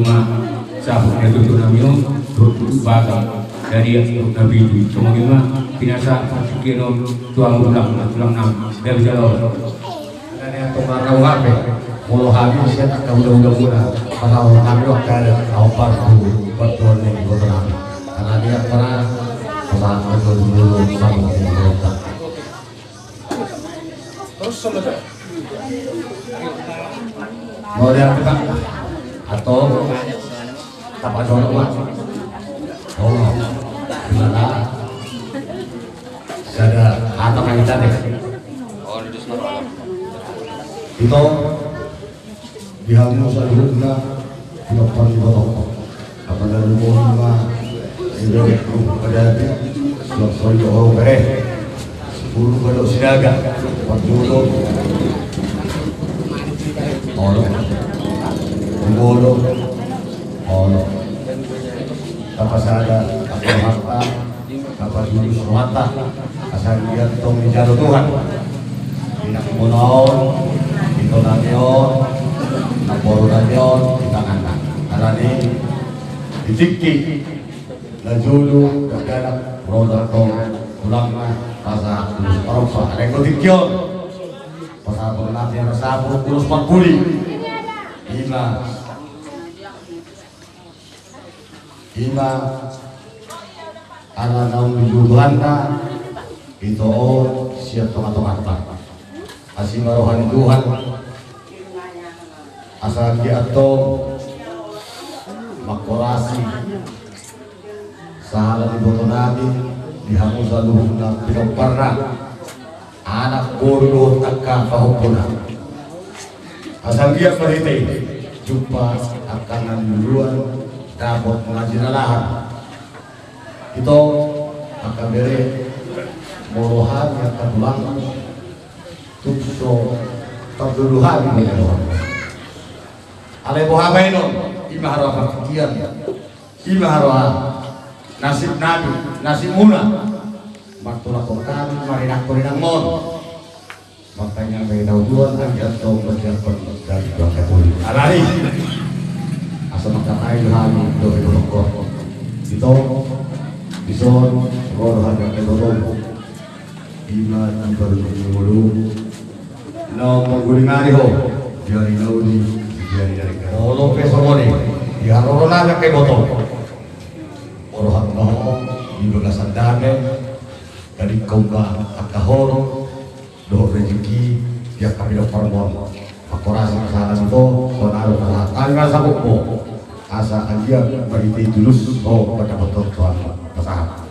rumah sabuknya tutup namanya bagang dari Nabi itu cuma binasa kira tuang ulang nam dari jalur dan yang tukar wape mulu habis ya tak udah murah kalau kami waktu ada awal betul nih betul karena dia pernah pesan dulu sama kita terus selesai mau lihat kita atau apa jono mas oh gimana ada atau yang kita deh itu dihamu seluruhnya tidak perlu berokok apa dari rumah ini pada selesai orang bereh sepuluh kalau siaga waktu itu Bolo, Bolo, apa saja, apa harta, apa jurus mata, asal dia tong dijalu Tuhan. Tidak monon, itu nation, naporo nation, kita angkat. Karena ini ditikki, najulu, daganap, roda tong, ulama, rasa tulus paroksa, rekotikyon, pasal pengenap yang resapur, tulus pakuli. Ima ala naum juhana itu siap tengah-tengah asing rohani Tuhan asal dia atau makorasi sahala di boto nabi dihamu selalu tidak pernah anak bodoh takkan pahupuna asal dia berhenti jumpa akan duluan dapat mengaji lahan itu akan beri morohan yang terulang tukso terduluhan ini alai boha baino imah roha kian imah roha nasib nabi nasib muna maktulah kami marinak korinang mon makanya beda tuan aja atau berjalan dari bangkai pulih alari asal makakai hal itu berokok itu bison roh harga kedorong iman baru mulu no mengguling ariho dari naudi dari kalau pesomoni ya rona ke botol roh harga di belasan dame dari kauga akahoro doh rezeki dia kami dapat formon makorasi masalah itu soal masalah kami rasa buku asa dia bagi tulus oh pada betul soal masalah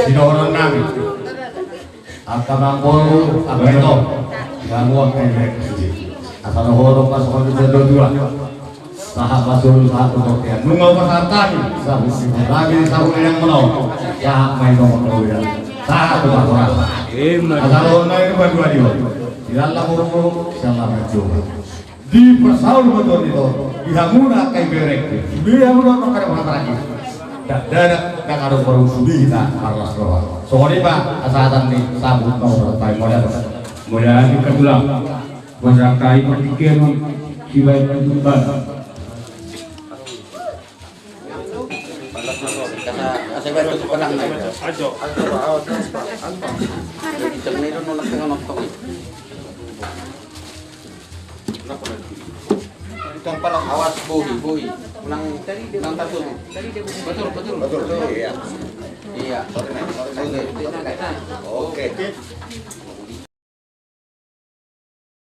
Sinoron namin Akamangkolo Abeto Gamuang Kendek Asal horong pasok di dua Sahab pasul satu tokian Nunggu pasatan Sahab lagi sahab yang menau Sahab main nomor kemudian Sahab pasoran Asal horong naik berdua dia Di dalam horong Salam berjumpa Di persaul betul itu Dihamuna kai berek Dihamuna makar lagi dan ada baru sudah kita harus keluar. Sorry pak, asatan nih sambut mau bertai modal. Modal kita pulang. Masyarakat berpikir sibai pentuban. Saya baru penang naik. Ajo. Jadi terneiro nolak dengan nonton. Itong palang awas bohi. Nang tatul. Betul. Iya. Oke.